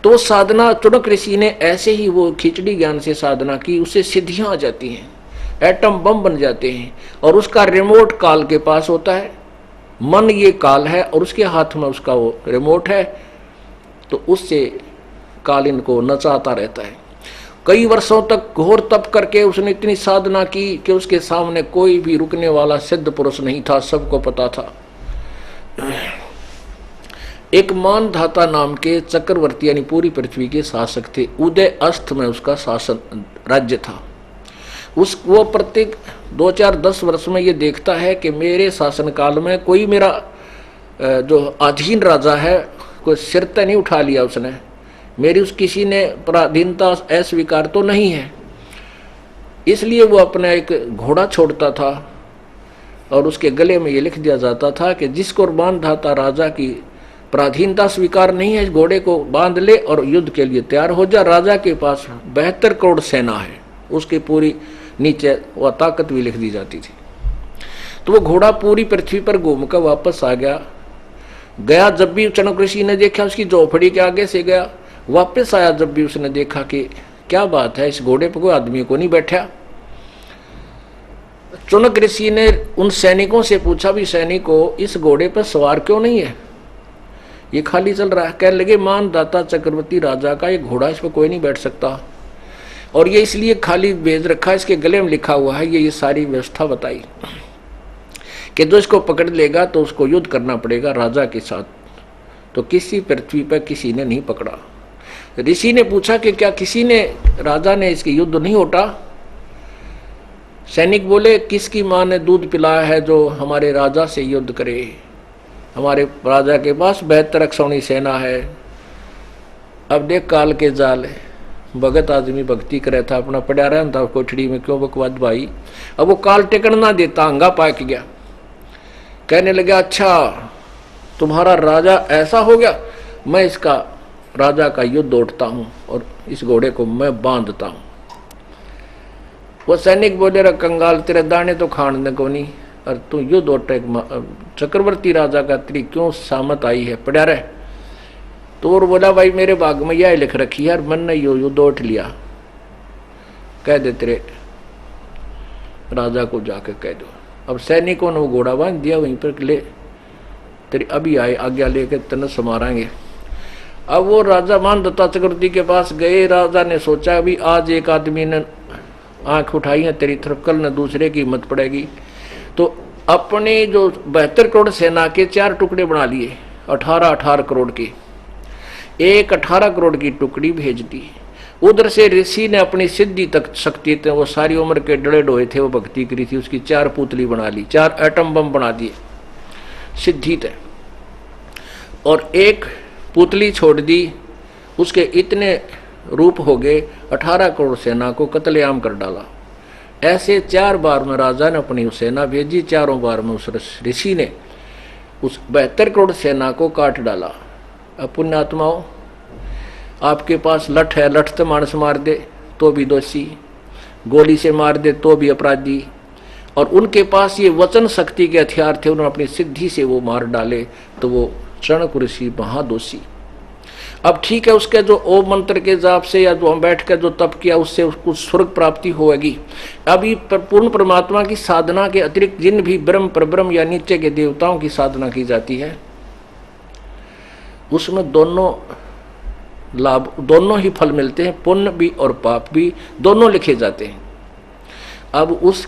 तो साधना चुनक ऋषि ने ऐसे ही वो खिचड़ी ज्ञान से साधना की, उससे सिद्धियां आ जाती हैं, एटम बम बन जाते हैं। और उसका रिमोट काल के पास होता है, मन ये काल है और उसके हाथ में उसका वो रिमोट है, तो उससे काल इनको नचाता रहता है। कई वर्षों तक घोर तप करके उसने इतनी साधना की कि उसके सामने कोई भी रुकने वाला सिद्ध पुरुष नहीं था, सबको पता था। एक मानधाता नाम के चक्रवर्ती यानी पूरी पृथ्वी के शासक थे। उदय अस्त में उसका शासन राज्य था। वो प्रत्येक 2-4-10 वर्ष में ये देखता है कि मेरे शासन काल में कोई मेरा जो अधीन राजा है कोई सिर तक नहीं उठा लिया उसने, मेरी उस किसी ने पराधीनता अस्वीकार तो नहीं है। इसलिए वो अपना एक घोड़ा छोड़ता था और उसके गले में ये लिख दिया जाता था कि जिसको मानधाता राजा की पराधीनता स्वीकार नहीं है, इस घोड़े को बांध ले और युद्ध के लिए तैयार हो जा। राजा के पास 72 करोड़ सेना है, उसकी पूरी नीचे वह ताकत भी लिख दी जाती थी। तो वो घोड़ा पूरी पृथ्वी पर घूमकर वापस आ गया। जब भी चणक ऋषि ने देखा उसकी झोपड़ी के आगे से गया, वापस आया जब भी उसने देखा कि क्या बात है, इस घोड़े पर कोई आदमी को नहीं बैठा। चुनक ऋषि ने उन सैनिकों से पूछा, भी सैनिकों इस घोड़े पर सवार क्यों नहीं है, ये खाली चल रहा है। कहने लगे मानदाता चक्रवर्ती राजा का ये घोड़ा, इस पर कोई नहीं बैठ सकता और ये इसलिए खाली भेज रखा है, इसके गले में लिखा हुआ है। ये सारी व्यवस्था बताई कि जो इसको पकड़ लेगा तो उसको युद्ध करना पड़ेगा राजा के साथ। तो किसी पृथ्वी पर किसी ने नहीं पकड़ा। ऋषि ने पूछा कि क्या किसी ने राजा ने इसके युद्ध नहीं होता। सैनिक बोले, किसकी माँ ने दूध पिलाया है जो हमारे राजा से युद्ध करे, हमारे राजा के पास 72 अक्षौणी सेना है। अब देख काल के जाल, भगत आदमी भक्ति करे था, अपना पड़ा रहता था कोठड़ी में, क्यों बकवाद भाई। अब वो काल टेकन ना देता, अंगा पाक गया। कहने लगा, अच्छा तुम्हारा राजा ऐसा हो गया, मैं इसका राजा का युद्ध उठता हूं और इस घोड़े को मैं बांधता हूं। वो सैनिक बोले, रे कंगाल, तेरे दाने तो खाने को नहीं और तू युद्ध उठ, चक्रवर्ती राजा का तेरी क्यों सामत आई है, पड़ा रहे। तो और बोला, भाई मेरे भाग में यह लिख रखी है, मन ने यो युद्ध उठ लिया। कह दे तेरे राजा को जाकर कह दो। अब सैनिकों ने वो घोड़ा बांध दिया, वहीं पर ले तेरी अभी आए आज्ञा लेकर तन समाराएंगे। अब वो राजा मानधाता चक्रवर्ती के पास गए। राजा ने सोचा, अभी आज एक आदमी ने आंख उठाई है तेरी तरफ, कल न दूसरे की हिम्मत पड़ेगी। तो अपने जो 72 करोड़ सेना के 4 टुकड़े बना लिए, 18-18 करोड़ के, एक 18 करोड़ की टुकड़ी भेज दी। उधर से ऋषि ने अपनी सिद्धि तक शक्ति थे, वो सारी उम्र के डड़े डोए थे, वो भक्ति करी थी, उसकी 4 पुतली बना ली, 4 एटम बम बना दिए सिद्धि थे, और एक पुतली छोड़ दी। उसके इतने रूप हो गए, 18 करोड़ सेना को कत्लेआम कर डाला। ऐसे 4 बार में राजा ने अपनी सेना भेजी, चारों बार में उस ऋषि ने उस 72 करोड़ सेना को काट डाला। अब पुण्यात्माओं, आपके पास लठ है, लठ से मानस मार दे तो भी दोषी, गोली से मार दे तो भी अपराधी, और उनके पास ये वचन शक्ति के हथियार थे, उन्होंने अपनी सिद्धि से वो मार डाले, तो वो चणक ऋषि महादोषी। अब ठीक है, उसके जो ओम मंत्र के जाप से या जो हम बैठ कर जो तप किया उससे उसको स्वर्ग प्राप्ति होगी। अभी पूर्ण परमात्मा की साधना के अतिरिक्त जिन भी ब्रह्म परब्रह्म या नीचे के देवताओं की साधना की जाती है, उसमें दोनों लाभ, दोनों ही फल मिलते हैं, पुण्य भी और पाप भी, दोनों लिखे जाते हैं। अब उस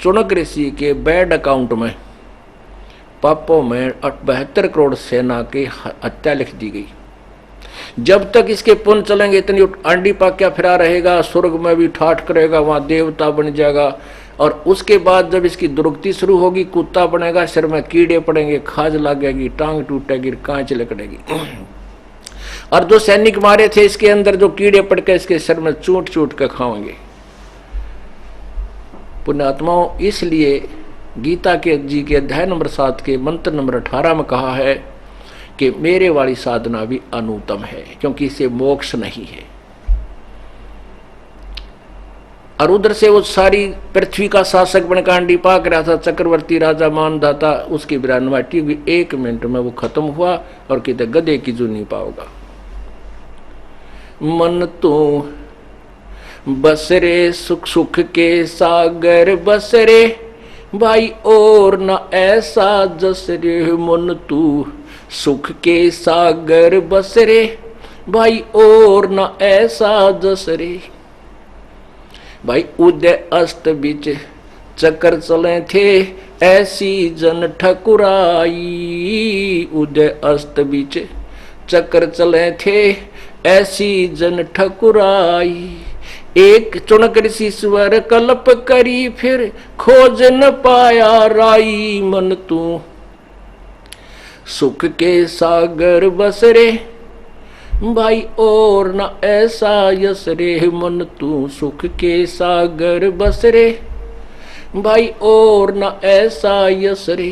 चुनक ऋषि के बैड अकाउंट में पापों में 72 करोड़ सेना की हत्या लिख दी गई। जब तक इसके पुण्य चलेंगे, इतनी अंडी पाक्या फिरा रहेगा, स्वर्ग में भी ठाठ करेगा, वहां देवता बन जाएगा, और उसके बाद जब इसकी दुर्गति शुरू होगी, कुत्ता बनेगा, सिर में कीड़े पड़ेंगे, खाज लगेगी, टांग टूटेगी, कांच लकड़ेगी। और जो सैनिक मारे थे इसके अंदर जो कीड़े पड़ के इसके सिर में चूट चूट कर खाएंगे। पुण्यात्माओं, इसलिए गीता के जी के अध्याय नंबर 7 के मंत्र नंबर 18 में कहा है कि मेरे वाली साधना भी अनुत्तम है, क्योंकि इसे मोक्ष नहीं है। और उधर से वो सारी पृथ्वी का शासक बनकर अंडी पाक रहा था, चक्रवर्ती राजा मानधाता, उसकी विरानवाटी हुई, 1 मिनट में वो खत्म हुआ और कितने गधे की जू नहीं पाओगा। मन तू बस रे, सुख सुख के सागर बस रे भाई, और न ऐसा जस रे। मन तू सुख के सागर बस रे भाई, और न ऐसा जस रे। भाई उदय अस्त बीच चक्कर चले थे, ऐसी जन ठकुराई। उदय अस्त बीच चक्कर चले थे, ऐसी जन ठकुराई। एक चुनक ऋषिश्वर कल्प करी, फिर खोज न पाया राई। मन तू सुख के सागर बस रे भाई, और न ऐसा यस रे। मन तू सुख के सागर बस रे भाई, और न ऐसा यस रे।